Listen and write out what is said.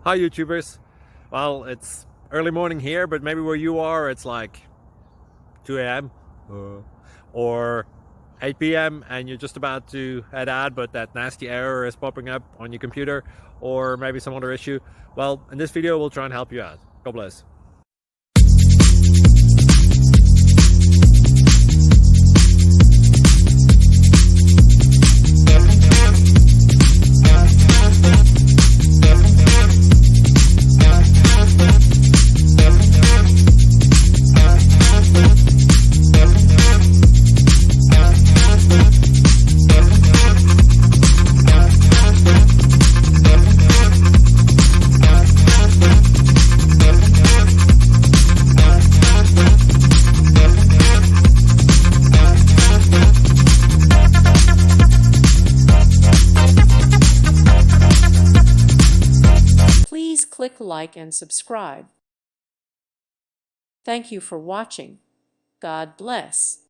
Hi YouTubers. Well, it's early morning here, but maybe where you are it's like 2 a.m. or 8 p.m. and you're just about to head out, but that nasty error is popping up on your computer, or maybe some other issue. Well, in this video we'll try and help you out. God bless. Please click like and subscribe. Thank you for watching. God bless.